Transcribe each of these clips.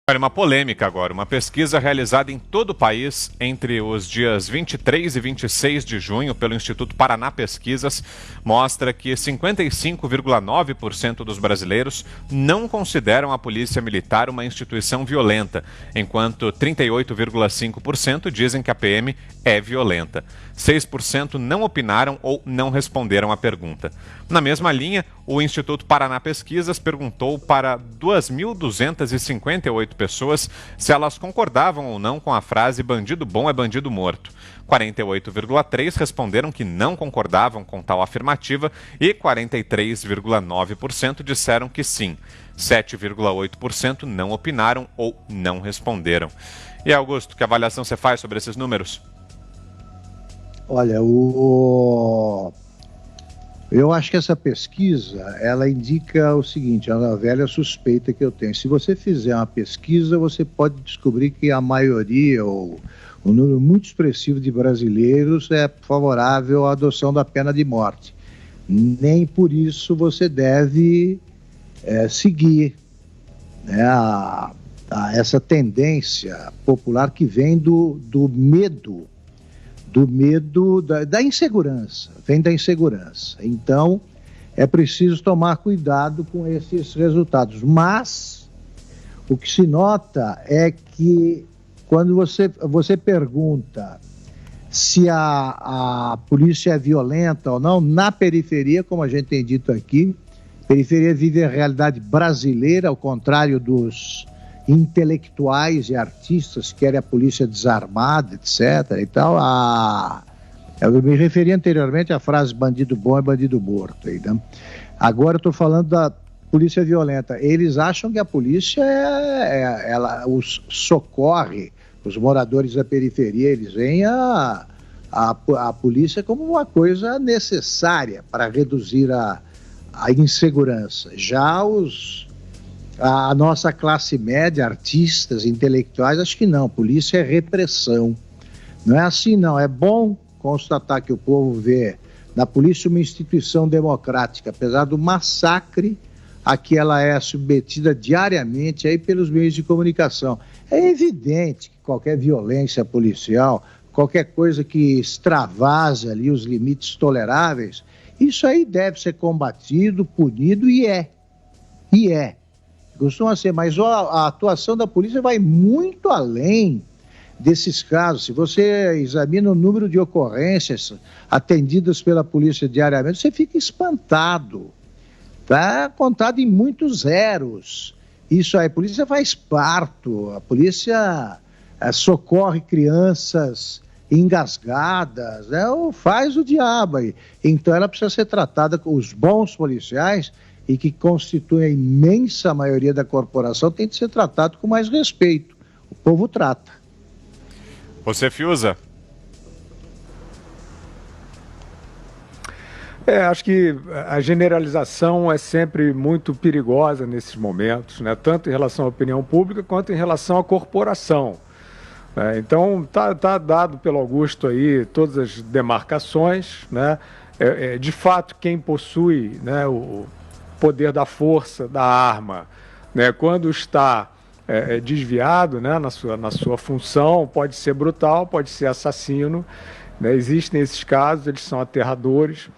Olha, uma polêmica agora. Uma pesquisa realizada em todo o país entre os dias 23 e 26 de junho pelo Instituto Paraná Pesquisas mostra que 55,9% dos brasileiros não consideram a Polícia Militar uma instituição violenta, enquanto 38,5% dizem que a PM é violenta. 6% não opinaram ou não responderam à pergunta. Na mesma linha, o Instituto Paraná Pesquisas perguntou para 2.258 pessoas se elas concordavam ou não com a frase "bandido bom é bandido morto". 48,3% responderam que não concordavam com tal afirmativa e 43,9% disseram que sim. 7,8% não opinaram ou não responderam. E Augusto, que avaliação você faz sobre esses números? Olha, eu acho que essa pesquisa, ela indica o seguinte, é uma velha suspeita que eu tenho. Se você fizer uma pesquisa, você pode descobrir que a maioria, ou um número muito expressivo de brasileiros é favorável à adoção da pena de morte. Nem por isso você deve seguir, né, essa tendência popular que vem do medo, da insegurança, vem da insegurança. Então, é preciso tomar cuidado com esses resultados. Mas, o que se nota é que, quando você pergunta se a polícia é violenta ou não, na periferia, como a gente tem dito aqui, a periferia vive a realidade brasileira, ao contrário dos intelectuais e artistas que querem a polícia desarmada, etc. e tal. Eu me referi anteriormente à frase "bandido bom é bandido morto". Aí, né? Agora eu estou falando da polícia violenta. Eles acham que a polícia ela os socorre, os moradores da periferia. Eles veem a polícia como uma coisa necessária para reduzir a insegurança. Já a nossa classe média, artistas, intelectuais, acho que não. Polícia é repressão. Não é assim, não. É bom constatar que o povo vê na polícia uma instituição democrática, apesar do massacre a que ela é submetida diariamente aí pelos meios de comunicação. É evidente que qualquer violência policial, qualquer coisa que extravase ali os limites toleráveis, isso aí deve ser combatido, punido, e é. Costuma ser, mas a atuação da polícia vai muito além desses casos. Se você examina o número de ocorrências atendidas pela polícia diariamente, você fica espantado. Está contado em muitos zeros. Isso aí, a polícia faz parto, a polícia socorre crianças engasgadas, né? Ou faz o diabo aí. Então ela precisa ser tratada com os bons policiais, e que constitui a imensa maioria da corporação, tem de ser tratado com mais respeito. O povo trata. Você, Fiuza? Acho que a generalização é sempre muito perigosa nesses momentos, né? Tanto em relação à opinião pública quanto em relação à corporação. Então, tá dado pelo Augusto aí todas as demarcações, né? De fato, quem possui, né, o poder da força, da arma, né, quando está desviado, né, na sua função, pode ser brutal, pode ser assassino, né? Existem esses casos, eles são aterradores,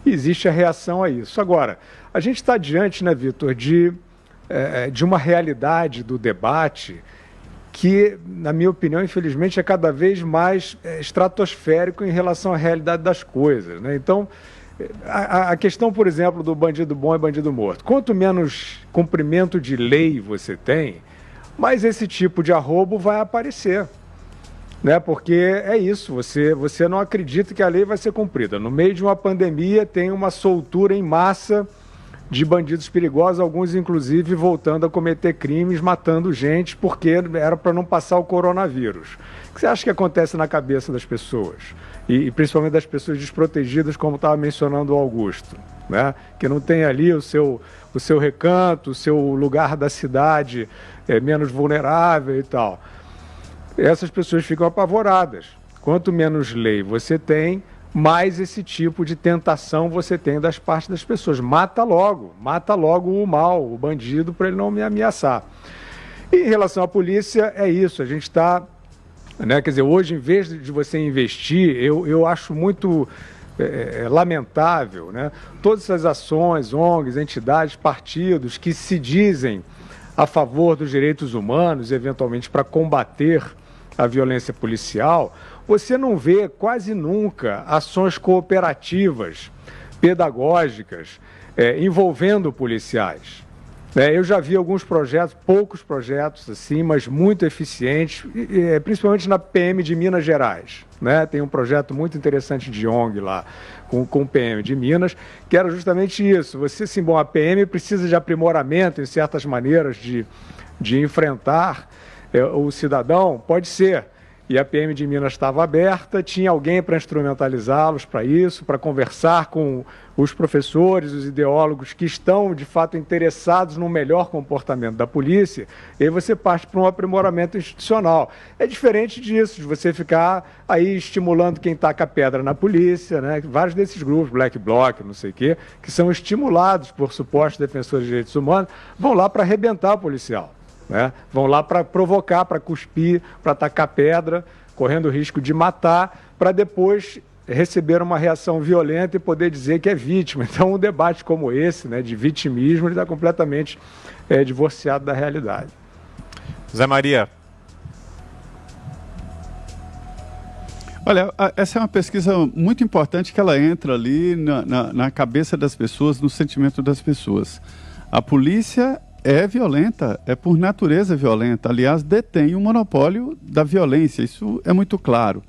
e existe a reação a isso. Agora, a gente está diante, né, Vitor, de uma realidade do debate que, na minha opinião, infelizmente, é cada vez mais estratosférico em relação à realidade das coisas, né? Então, a questão, por exemplo, do bandido bom é bandido morto. Quanto menos cumprimento de lei você tem, mais esse tipo de arrobo vai aparecer, né? Porque é isso, você não acredita que a lei vai ser cumprida. No meio de uma pandemia tem uma soltura em massa de bandidos perigosos, alguns inclusive voltando a cometer crimes, matando gente, porque era para não passar o coronavírus. O que você acha que acontece na cabeça das pessoas? E principalmente das pessoas desprotegidas, como estava mencionando o Augusto, né? Que não tem ali o seu recanto, o seu lugar da cidade menos vulnerável e tal. Essas pessoas ficam apavoradas. Quanto menos lei você tem, mais esse tipo de tentação você tem das partes das pessoas. Mata logo o mal, o bandido, para ele não me ameaçar. E em relação à polícia, é isso, a gente está, né, quer dizer, hoje, em vez de você investir, eu acho muito lamentável, né, todas essas ações, ONGs, entidades, partidos que se dizem a favor dos direitos humanos, eventualmente para combater a violência policial, você não vê quase nunca ações cooperativas, pedagógicas, envolvendo policiais. Eu já vi alguns projetos, poucos projetos assim, mas muito eficientes, principalmente na PM de Minas Gerais, né? Tem um projeto muito interessante de ONG lá, com o PM de Minas, que era justamente isso. Você, sim, bom, a PM precisa de aprimoramento em certas maneiras de enfrentar o cidadão, pode ser. E a PM de Minas estava aberta, tinha alguém para instrumentalizá-los para isso, para conversar com os professores, os ideólogos que estão, de fato, interessados no melhor comportamento da polícia, e aí você parte para um aprimoramento institucional. É diferente disso, de você ficar aí estimulando quem taca pedra na polícia, né? Vários desses grupos, Black Bloc, não sei o quê, que são estimulados por supostos defensores de direitos humanos, vão lá para arrebentar o policial. Né? Vão lá para provocar, para cuspir, para atacar pedra, correndo o risco de matar, para depois receber uma reação violenta e poder dizer que é vítima. Então, um debate como esse, né, de vitimismo, ele está completamente divorciado da realidade. Zé Maria. Olha, essa é uma pesquisa muito importante que ela entra ali na cabeça das pessoas, no sentimento das pessoas. A polícia é violenta, é por natureza violenta. Aliás, detém o monopólio da violência, isso é muito claro.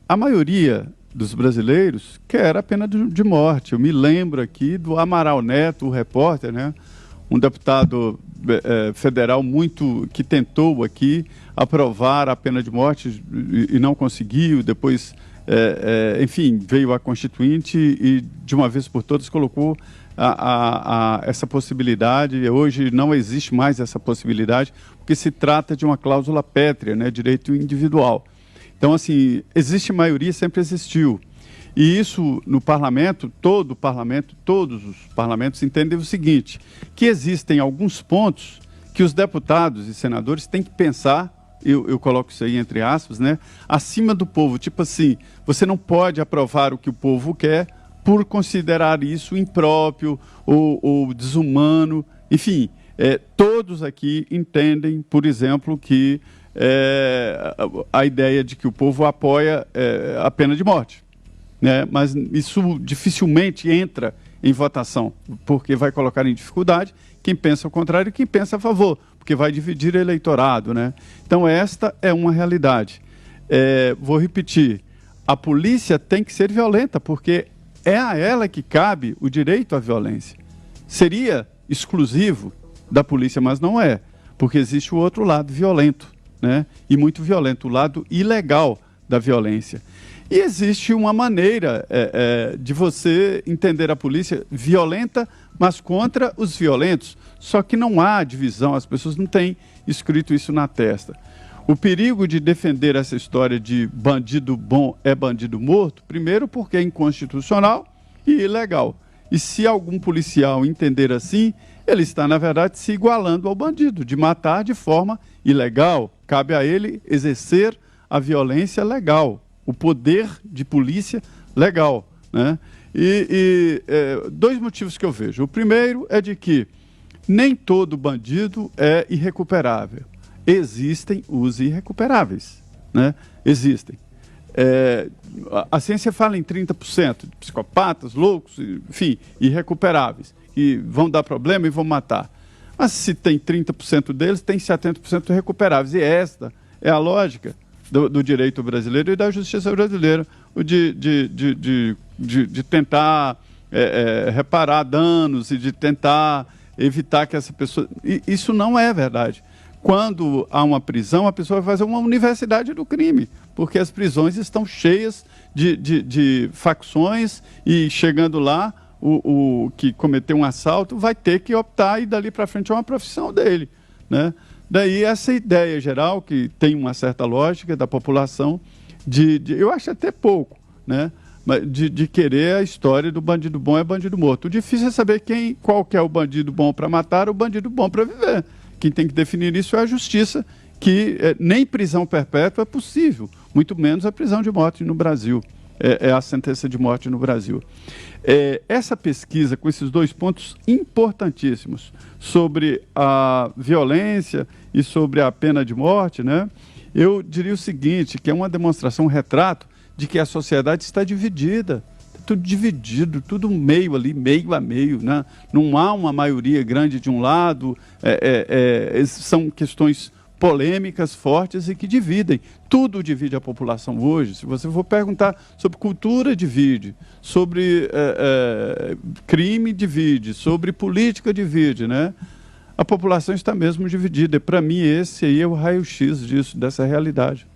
A maioria dos brasileiros quer a pena de morte. Eu me lembro aqui do Amaral Neto, o repórter, né? Um deputado federal que tentou aqui aprovar a pena de morte e não conseguiu. Depois, enfim, veio a Constituinte e, de uma vez por todas, colocou essa possibilidade. Hoje não existe mais essa possibilidade, porque se trata de uma cláusula pétrea, né, direito individual. Então, assim, existe maioria, sempre existiu. E isso no parlamento, todos os parlamentos entendem o seguinte, que existem alguns pontos que os deputados e senadores têm que pensar, eu coloco isso aí entre aspas, né, acima do povo. Tipo assim, você não pode aprovar o que o povo quer, por considerar isso impróprio ou desumano. Enfim, todos aqui entendem, por exemplo, que a ideia de que o povo apoia a pena de morte, né? Mas isso dificilmente entra em votação, porque vai colocar em dificuldade quem pensa o contrário e quem pensa a favor, porque vai dividir eleitorado, né? Então, esta é uma realidade. Vou repetir, a polícia tem que ser violenta, porque é a ela que cabe o direito à violência. Seria exclusivo da polícia, mas não é, porque existe o outro lado violento, né? E muito violento, o lado ilegal da violência. E existe uma maneira de você entender a polícia violenta, mas contra os violentos. Só que não há divisão, as pessoas não têm escrito isso na testa. O perigo de defender essa história de bandido bom é bandido morto, primeiro porque é inconstitucional e ilegal. E se algum policial entender assim, ele está, na verdade, se igualando ao bandido, de matar de forma ilegal. Cabe a ele exercer a violência legal, o poder de polícia legal, né? Dois motivos que eu vejo. O primeiro é de que nem todo bandido é irrecuperável. Existem os irrecuperáveis, né? Existem. A ciência fala em 30% de psicopatas, loucos, enfim, irrecuperáveis, que vão dar problema e vão matar. Mas se tem 30% deles, tem 70% recuperáveis. E esta é a lógica do direito brasileiro e da justiça brasileira, de tentar reparar danos e de tentar evitar que essa pessoa... Isso não é verdade. Quando há uma prisão, a pessoa vai fazer uma universidade do crime, porque as prisões estão cheias de facções e chegando lá, o que cometeu um assalto vai ter que optar e dali para frente é uma profissão dele, né? Daí essa ideia geral, que tem uma certa lógica da população, eu acho até pouco, né? De querer a história do bandido bom é bandido morto. O difícil é saber qual que é o bandido bom para matar ou o bandido bom para viver. Quem tem que definir isso é a justiça, que nem prisão perpétua é possível, muito menos a prisão de morte no Brasil, é a sentença de morte no Brasil. Essa pesquisa, com esses dois pontos importantíssimos, sobre a violência e sobre a pena de morte, né, eu diria o seguinte, que é uma demonstração, um retrato de que a sociedade está dividida, tudo dividido, tudo meio ali, meio a meio, né? Não há uma maioria grande de um lado, são questões polêmicas, fortes e que dividem. Tudo divide a população hoje. Se você for perguntar sobre cultura, divide. Sobre crime, divide. Sobre política, divide, né? A população está mesmo dividida. E, para mim, esse aí é o raio-x disso, dessa realidade.